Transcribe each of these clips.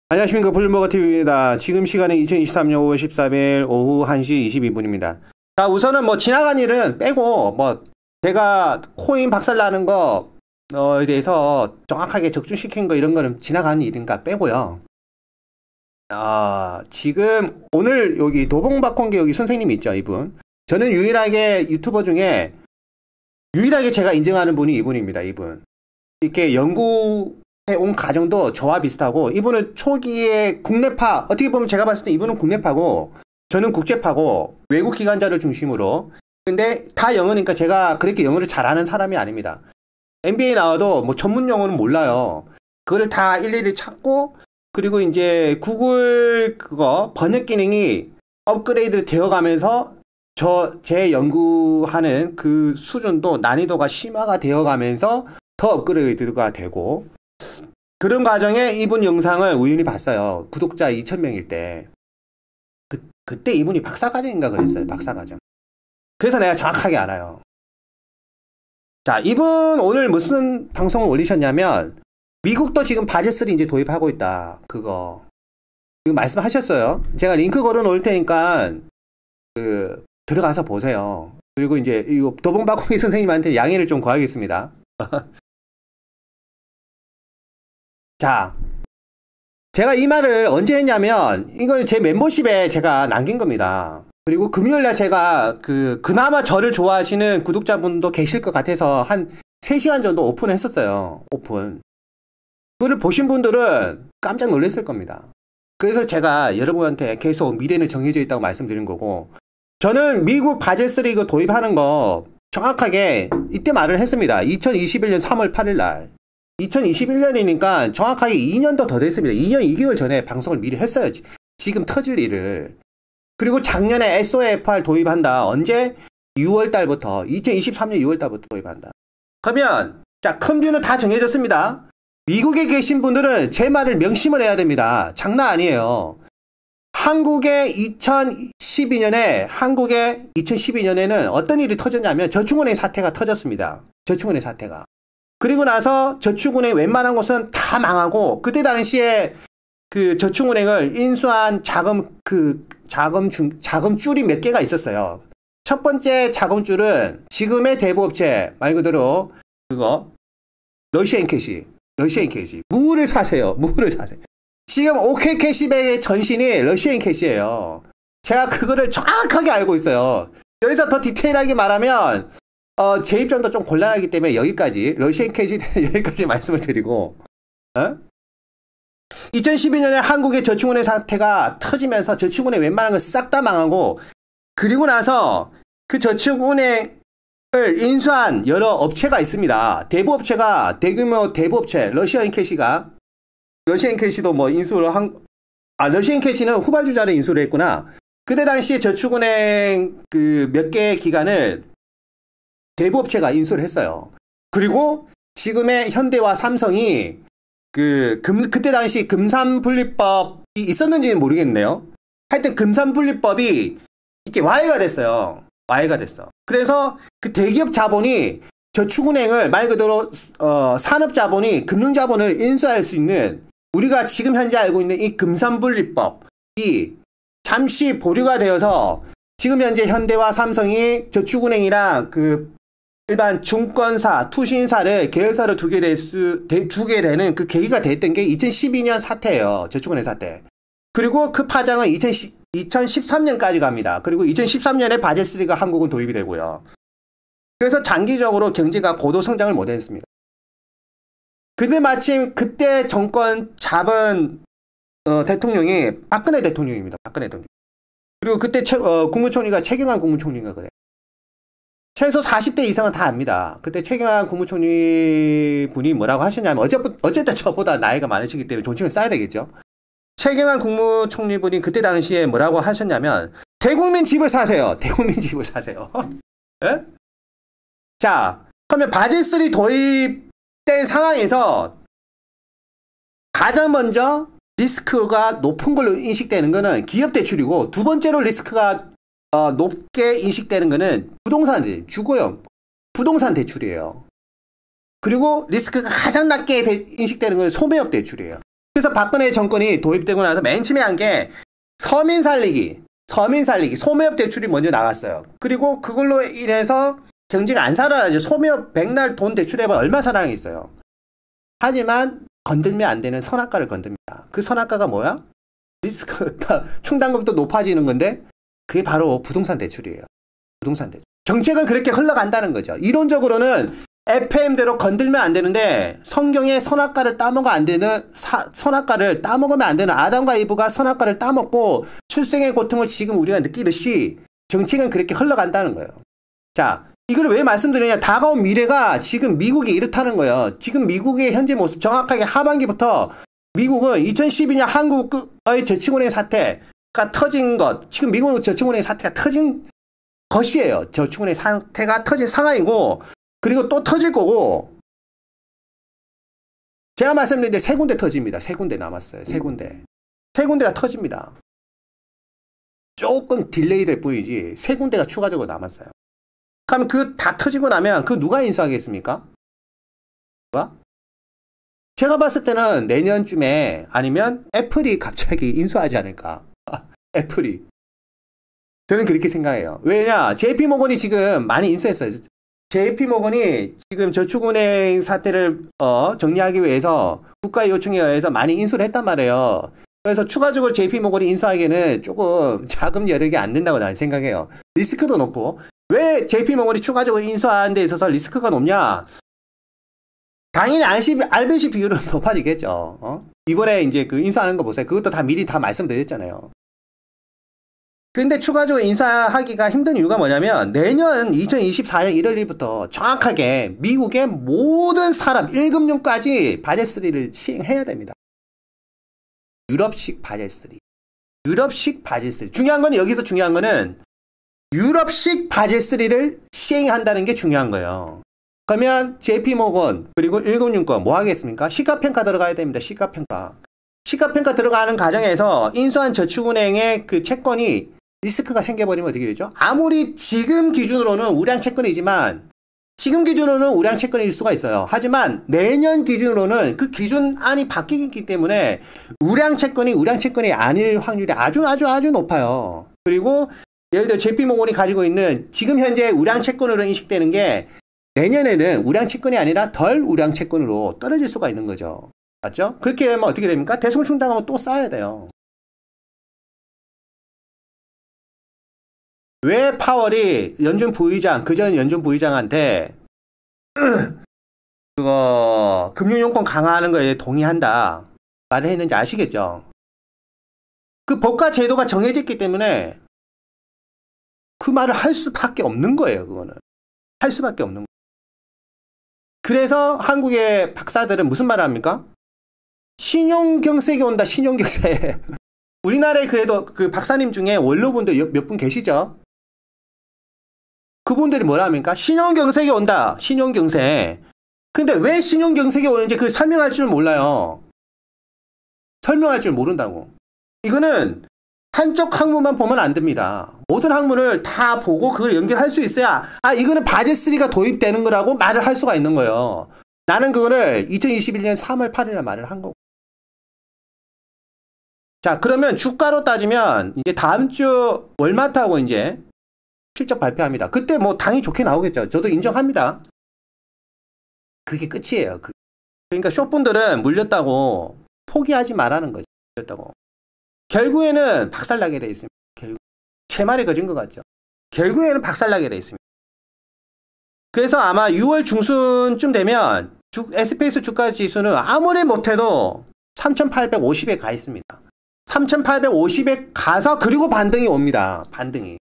안녕하십니까. 블룸버그TV입니다. 지금 시간은 2023년 5월 13일 오후 1시 22분입니다. 자, 우선은 뭐 지나간 일은 빼고, 뭐, 제가 코인 박살나는 거에 대해서 정확하게 적중시킨 거 이런 거는 지나간 일인가 빼고요. 지금 오늘 여기 도봉박홍계 여기 선생님이 있죠, 이분. 저는 유일하게 유튜버 중에 유일하게 제가 인정하는 분이 이분입니다, 이분. 이렇게 연구해 온 과정도 저와 비슷하고, 이분은 초기에 국내파, 어떻게 보면 제가 봤을 때 이분은 국내파고, 저는 국제파고, 외국 기관자를 중심으로. 근데 다 영어니까 제가 그렇게 영어를 잘하는 사람이 아닙니다. MBA 나와도 뭐 전문 용어는 몰라요. 그걸 다 일일이 찾고, 그리고 이제 구글 그거 번역 기능이 업그레이드 되어 가면서 제 연구하는 그 수준도 난이도가 심화가 되어 가면서 더 업그레이드가 되고, 그런 과정에 이분 영상을 우연히 봤어요. 구독자 2,000명일 때. 그때 이분이 박사과정인가 그랬어요. 박사과정. 그래서 내가 정확하게 알아요. 자, 이분 오늘 무슨 방송을 올리셨냐면, 미국도 지금 바젤3 이제 도입하고 있다. 그거. 이거 말씀하셨어요. 제가 링크 걸어 놓을 테니까, 들어가서 보세요. 그리고 이제, 이거 도봉박홍기 선생님한테 양해를 좀 구하겠습니다. 자, 제가 이 말을 언제 했냐면, 이건 제 멤버십에 제가 남긴 겁니다. 그리고 금요일날 제가 그나마 저를 좋아하시는 구독자분도 계실 것 같아서 한 3시간 정도 오픈했었어요. 오픈. 그거를 보신 분들은 깜짝 놀랐을 겁니다. 그래서 제가 여러분한테 계속 미래는 정해져 있다고 말씀드린 거고, 저는 미국 바젤3 이거 도입하는 거 정확하게 이때 말을 했습니다. 2021년 3월 8일 날. 2021년이니까 정확하게 2년도 더 됐습니다. 2년 2개월 전에 방송을 미리 했어요. 지금 터질 일을. 그리고 작년에 SOFR 도입한다. 언제? 6월 달부터. 2023년 6월 달부터 도입한다. 그러면 자, 큰 뷰는 다 정해졌습니다. 미국에 계신 분들은 제 말을 명심을 해야 됩니다. 장난 아니에요. 한국의 2012년에는 어떤 일이 터졌냐면 저축은행 사태가 터졌습니다. 저축은행 사태가. 그리고 나서 저축은행 웬만한 곳은 다 망하고, 그때 당시에 그 저축은행을 인수한 자금줄이 몇 개가 있었어요. 첫 번째 자금줄은 지금의 대부업체 말 그대로 러시아인캐시. 무를 사세요. 지금 OK캐시백의 전신이 러시아인캐시예요. 제가 그거를 정확하게 알고 있어요. 여기서 더 디테일하게 말하면 제 입장도 좀 곤란하기 때문에 여기까지 러시아인캐시 여기까지 말씀을 드리고, 2012년에 한국의 저축은행 사태가 터지면서 저축은행 웬만한 거 싹 다 망하고, 그리고 나서 그 저축은행을 인수한 여러 업체가 있습니다. 대규모 대부업체 러시아인캐시도 뭐 인수를 러시아인캐시는 후발주자를 인수를 했구나. 그때 당시에 저축은행 몇 개의 기관을 대부업체가 인수를 했어요. 그리고 지금의 현대와 삼성이 그때 당시 금산분리법이 있었는지는 모르겠네요. 하여튼 금산분리법이 이렇게 와해가 됐어요. 그래서 그 대기업 자본이 저축은행을 말 그대로 산업자본이 금융자본을 인수할 수 있는, 우리가 지금 현재 알고 있는 이 금산분리법이 잠시 보류가 되어서 지금 현재 현대와 삼성이 저축은행이랑 일반 증권사, 투신사를 계열사로 두게 되는 그 계기가 됐던 게 2012년 사태예요. 저축은행 사태. 그리고 그 파장은 2013년까지 갑니다. 그리고 2013년에 바젤3가 한국은 도입이 되고요. 그래서 장기적으로 경제가 고도 성장을 못했습니다. 근데 마침 그때 정권 잡은 대통령이 박근혜 대통령입니다. 박근혜 대통령. 그리고 그때 국무총리가 최경환 국무총리가 그래요. 최소 40대 이상은 다 압니다. 그때 최경환 국무총리 분이 뭐라고 하셨냐면, 어쨌든 저보다 나이가 많으시기 때문에 존칭을 써야 되겠죠. 최경환 국무총리 분이 그때 당시에 뭐라고 하셨냐면, 대국민 집을 사세요. 예? 자, 그러면 바젤3 도입된 상황에서 가장 먼저 리스크가 높은 걸로 인식되는 거는 기업 대출이고, 두 번째로 리스크가 높게 인식되는 거는 부동산 주거용 부동산 대출이에요. 그리고 리스크가 가장 낮게 인식되는 건 소매업 대출이에요. 그래서 박근혜 정권이 도입되고 나서 맨 처음에 한 게 서민 살리기, 소매업 대출이 먼저 나갔어요. 그리고 그걸로 인해서 경제가 안 살아나죠. 소매업 백날 돈 대출해봐 얼마 살아나겠어요. 하지만 건들면 안 되는 선악과를 건듭니다. 그 선악과가 뭐야? 리스크, 충당금도 높아지는 건데 그게 바로 부동산 대출이에요. 부동산 대출. 정책은 그렇게 흘러간다는 거죠. 이론적으로는 FM대로 건들면 안 되는데 성경에 선악과를 따먹으면 안 되는 선악과를 따먹으면 안 되는 아담과 이브가 선악과를 따먹고 출생의 고통을 지금 우리가 느끼듯이 정책은 그렇게 흘러간다는 거예요. 자, 이걸 왜 말씀드리냐? 다가온 미래가 지금 미국이 이렇다는 거예요. 지금 미국의 현재 모습 정확하게 하반기부터 미국은 2012년 한국의 저축은행 사태가 터진 것, 지금 미국은 저축은행 사태가 터진 것이에요. 저축은행 사태가 터진 상황이고 그리고 또 터질 거고 제가 말씀드린 세 군데 터집니다. 세 군데 남았어요. 세 군데. 세 군데가 터집니다. 조금 딜레이 될 뿐이지 세 군데가 추가적으로 남았어요. 그러면 그 다 터지고 나면 그 누가 인수하겠습니까? 누가? 제가 봤을 때는 내년쯤에 아니면 애플이 갑자기 인수하지 않을까. 애플이. 저는 그렇게 생각해요. 왜냐? JP모건이 지금 많이 인수했어요. JP모건이 지금 저축은행 사태를 정리하기 위해서 국가의 요청에 의해서 많이 인수를 했단 말이에요. 그래서 추가적으로 JP모건이 인수하기에는 조금 자금 여력이 안 된다고 나는 생각해요. 리스크도 높고. 왜 JP모건이 추가적으로 인수하는 데 있어서 리스크가 높냐? 당연히 RBC 비율은 높아지겠죠. 이번에 이제 그 인수하는 거 보세요. 그것도 다 미리 다 말씀드렸잖아요. 근데 추가적으로 인수하기가 힘든 이유가 뭐냐면 내년 2024년 1월 1일부터 정확하게 미국의 모든 사람 1금융까지 바젤 3를 시행해야 됩니다. 유럽식 바젤 3. 유럽식 바젤 3. 여기서 중요한 거는 유럽식 바젤 3를 시행한다는 게 중요한 거예요. 그러면 JP모건 그리고 1금융권 뭐 하겠습니까? 시가평가 들어가야 됩니다. 시가평가. 시가평가 들어가는 과정에서 인수한 저축은행의 그 채권이 리스크가 생겨버리면 어떻게 되죠? 아무리 지금 기준으로는 우량 채권이지만 지금 기준으로는 우량 채권일 수가 있어요. 하지만 내년 기준으로는 그 기준안이 바뀌기 때문에 우량 채권이 아닐 확률이 아주 높아요. 그리고 예를 들어 JP모건이 가지고 있는 지금 현재 우량 채권으로 인식되는 게 내년에는 우량 채권이 아니라 덜 우량 채권으로 떨어질 수가 있는 거죠. 맞죠? 그렇게 되면 어떻게 됩니까? 대손 충당하면 또 쌓아야 돼요. 왜 파월이 연준 부의장, 그전 연준 부의장한테 그거 금융용권 강화하는 거에 동의한다 말을 했는지 아시겠죠? 그 법과 제도가 정해졌기 때문에 그 말을 할 수밖에 없는 거예요. 그거는 할 수밖에 없는 거예요. 그래서 한국의 박사들은 무슨 말을 합니까? 신용경색이 온다. 신용경색. 우리나라에 그래도 그 박사님 중에 원로분들 몇 분 계시죠? 그분들이 뭐라 합니까? 신용경색이 온다. 신용경색. 근데 왜 신용경색이 오는지 그 설명할 줄 몰라요. 설명할 줄 모른다고. 이거는 한쪽 학문만 보면 안 됩니다. 모든 학문을 다 보고 그걸 연결할 수 있어야 이거는 바젤3가 도입되는 거라고 말을 할 수가 있는 거예요. 나는 그거를 2021년 3월 8일에 말을 한 거고. 자, 그러면 주가로 따지면 이제 다음 주 월마트하고 이제 실적 발표합니다. 그때 뭐 당이 좋게 나오겠죠. 저도 인정합니다. 그게 끝이에요. 그러니까 쇼분들은 물렸다고 포기하지 말라는 거죠. 물렸다고. 결국에는 박살나게 돼 있습니다. 제 말이 거진 것 같죠. 결국에는 박살나게 돼 있습니다. 그래서 아마 6월 중순쯤 되면 SPX 주가 지수는 아무리 못해도 3,850에 가 있습니다. 3,850에 가서 그리고 반등이 옵니다. 반등이.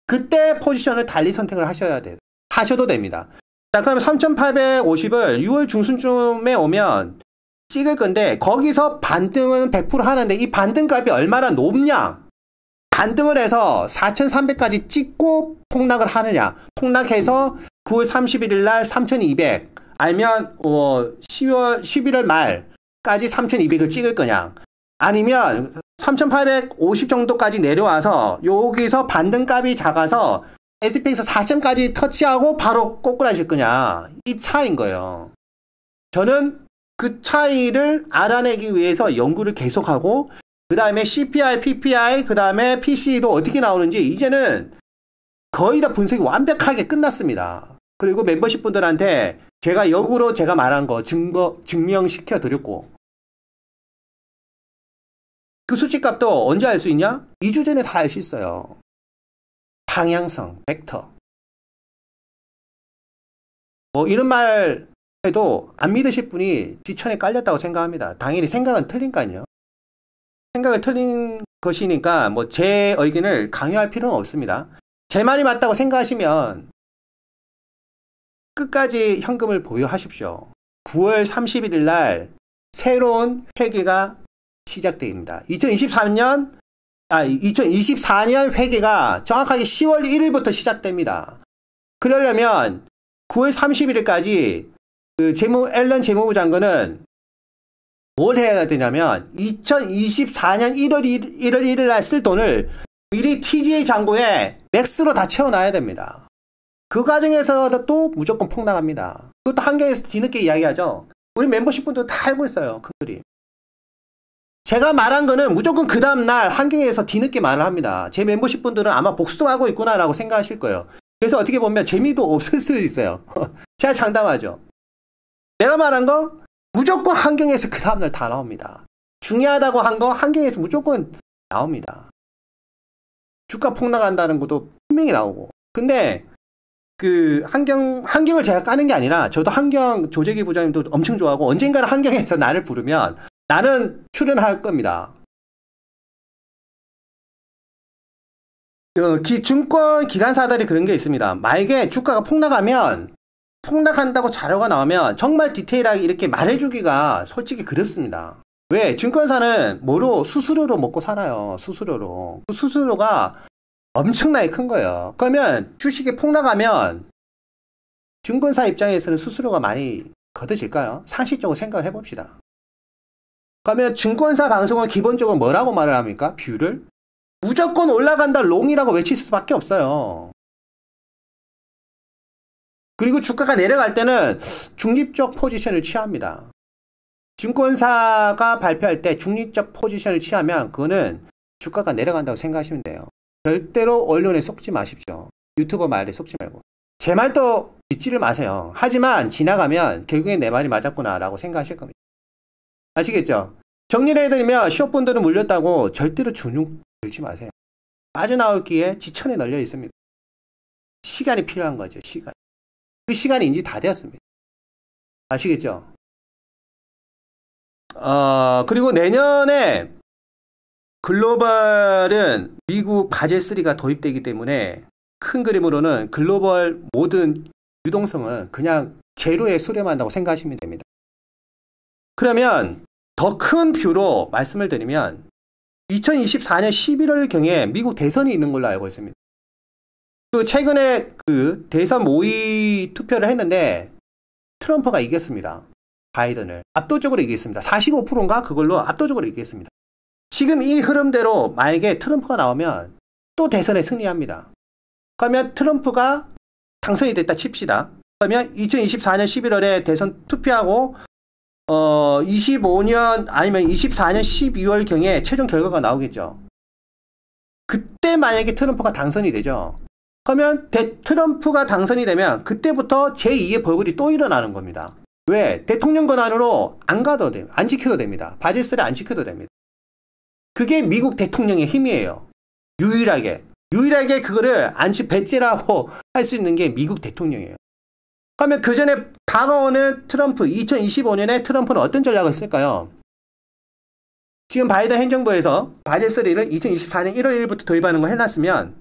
그때 포지션을 달리 선택을 하셔야 돼요. 하셔도 됩니다. 자, 그럼 3,850을 6월 중순쯤에 오면 찍을 건데 거기서 반등은 100% 하는데 이 반등값이 얼마나 높냐? 반등을 해서 4,300까지 찍고 폭락을 하느냐? 폭락해서 9월 31일 날 3,200 아니면 11월 말까지 3,200을 찍을 거냐? 아니면 3,850 정도까지 내려와서 여기서 반등값이 작아서 SPX 4,000까지 터치하고 바로 꼬꾸라질 거냐? 이 차인 거예요. 저는 그 차이를 알아내기 위해서 연구를 계속하고 그 다음에 CPI, PPI, 그 다음에 PC도 어떻게 나오는지 이제는 거의 다 분석이 완벽하게 끝났습니다. 그리고 멤버십 분들한테 제가 역으로 제가 말한 거 증명시켜 드렸고 그 수치값도 언제 알 수 있냐? 2주 전에 다 알 수 있어요. 방향성, 벡터. 뭐 이런 말 해도 안 믿으실 분이 지천에 깔렸다고 생각합니다. 당연히 생각은 틀린까요. 생각을 틀린 것이니까 뭐 제 의견을 강요할 필요는 없습니다. 제 말이 맞다고 생각하시면 끝까지 현금을 보유하십시오. 9월 31일 날 새로운 회계가 시작됩니다. 2024년 회계가 정확하게 10월 1일부터 시작됩니다. 그러려면 9월 31일까지 그 앨런 재무부 장관은 뭘 해야 되냐면 2024년 1월 1일 날 쓸 돈을 미리 TGA 잔고에 맥스로 다 채워놔야 됩니다. 그 과정에서 또 무조건 폭락합니다. 그것도 한경에서 뒤늦게 이야기하죠. 우리 멤버십 분들 다 알고 있어요. 그 그림. 제가 말한 거는 무조건 그 다음날 한경에서 뒤늦게 말을 합니다. 제 멤버십 분들은 아마 복수하고 있구나라고 생각하실 거예요. 그래서 어떻게 보면 재미도 없을 수도 있어요. 제가 장담하죠. 내가 말한 거 무조건 한경에서 그 다음날 다 나옵니다. 중요하다고 한 거 한경에서 무조건 나옵니다. 주가 폭락한다는 것도 분명히 나오고. 근데 그 한경을 제가 까는 게 아니라 저도 한경 조재기 부장님도 엄청 좋아하고 언젠가는 한경에서 나를 부르면 나는 출연할 겁니다. 증권 기관사들이 그런 게 있습니다. 만약에 주가가 폭락한다고 자료가 나오면 정말 디테일하게 이렇게 말해주기가 솔직히 그렇습니다. 왜? 증권사는 수수료로 먹고 살아요. 수수료로. 그 수수료가 엄청나게 큰 거예요. 그러면 주식이 폭락하면 증권사 입장에서는 수수료가 많이 걷어질까요? 상식적으로 생각을 해봅시다. 그러면 증권사 방송은 기본적으로 뭐라고 말을 합니까? 뷰를? 무조건 올라간다 롱이라고 외칠 수밖에 없어요. 그리고 주가가 내려갈 때는 중립적 포지션을 취합니다. 증권사가 발표할 때 중립적 포지션을 취하면 그거는 주가가 내려간다고 생각하시면 돼요. 절대로 언론에 속지 마십시오. 유튜버 말에 속지 말고. 제 말도 믿지를 마세요. 하지만 지나가면 결국엔 내 말이 맞았구나 라고 생각하실 겁니다. 아시겠죠? 정리를 해드리면 시업분들은 물렸다고 절대로 주눅 들지 마세요. 빠져나올 기에 지천에 널려 있습니다. 시간이 필요한 거죠. 시간. 그 시간이 이제 다 되었습니다. 아시겠죠? 그리고 내년에 글로벌은 미국 바젤3가 도입되기 때문에 큰 그림으로는 글로벌 모든 유동성은 그냥 제로에 수렴한다고 생각하시면 됩니다. 그러면 더 큰 뷰로 말씀을 드리면 2024년 11월경에 미국 대선이 있는 걸로 알고 있습니다. 또 최근에 그 대선 모의 투표를 했는데 트럼프가 이겼습니다. 바이든을 압도적으로 이겼습니다. 45%인가 그걸로 압도적으로 이겼습니다. 지금 이 흐름대로 만약에 트럼프가 나오면 또 대선에 승리합니다. 그러면 트럼프가 당선이 됐다 칩시다. 그러면 2024년 11월에 대선 투표하고 25년 아니면 24년 12월경에 최종 결과가 나오겠죠. 그때 만약에 트럼프가 당선이 되죠. 그러면 트럼프가 당선이 되면 그때부터 제2의 버블이 또 일어나는 겁니다. 왜? 대통령 권한으로 안 가도 됩니다. 안 지켜도 됩니다. 바젤3를 안 지켜도 됩니다. 그게 미국 대통령의 힘이에요. 유일하게 그거를 배째라고 할 수 있는 게 미국 대통령이에요. 그러면 그 전에 다가오는 트럼프, 2025년에 트럼프는 어떤 전략을 쓸까요? 지금 바이든 행정부에서 바젤3를 2024년 1월 1일부터 도입하는 거 해놨으면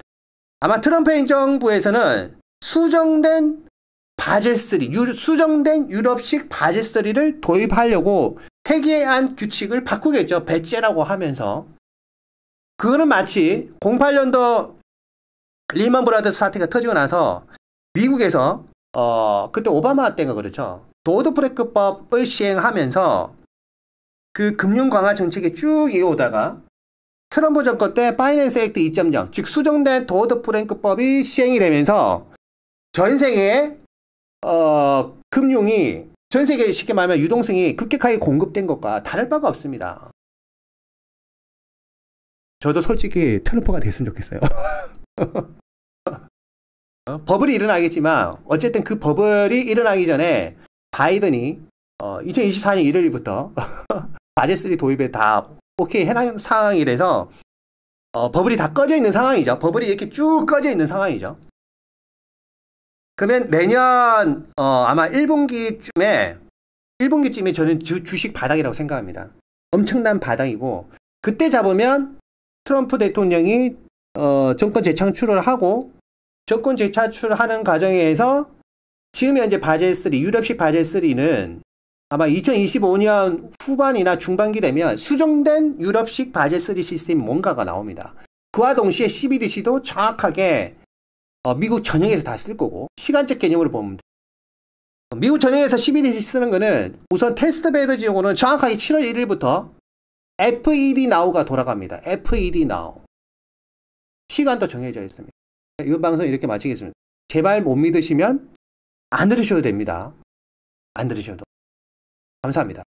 아마 트럼프 행정부에서는 수정된 바젤3, 수정된 유럽식 바젤3를 도입하려고 회계안 규칙을 바꾸겠죠. 배째라고 하면서. 그거는 마치 08년도 리먼 브라더스 사태가 터지고 나서 미국에서 그때 오바마 때가 그렇죠. 도드-프랭크법을 시행하면서 그 금융 강화 정책이 쭉 이어오다가 트럼프 정권 때 파이낸스 액트 2.0, 즉 수정된 도드-프랭크법이 시행이 되면서 전 세계의 금융이 전 세계 쉽게 말하면 유동성이 급격하게 공급된 것과 다를 바가 없습니다. 저도 솔직히 트럼프가 됐으면 좋겠어요. 버블이 일어나겠지만 어쨌든 그 버블이 일어나기 전에 바이든이 2024년 1월부터 바젤3 도입에 다 오케이 해놓은 상황이라서 버블이 다 꺼져 있는 상황이죠. 버블이 이렇게 쭉 꺼져 있는 상황이죠. 그러면 내년 아마 1분기쯤에 저는 주식 바닥이라고 생각합니다. 엄청난 바닥이고 그때 잡으면 트럼프 대통령이 정권 재창출을 하고 정권 재창출하는 과정에서 지금 현재 바젤3 유럽식 바젤3는 아마 2025년 후반이나 중반기 되면 수정된 유럽식 바젤3 시스템 뭔가가 나옵니다. 그와 동시에 CBDC도 정확하게 미국 전역에서 다 쓸 거고 시간적 개념으로 보면 미국 전역에서 CBDC 쓰는 거는 우선 테스트 베드 지역으로는 정확하게 7월 1일부터 FED Now가 돌아갑니다. FED Now. 시간도 정해져 있습니다. 이 방송 이렇게 마치겠습니다. 제발 못 믿으시면 안 들으셔도 됩니다. 안 들으셔도. 감사합니다.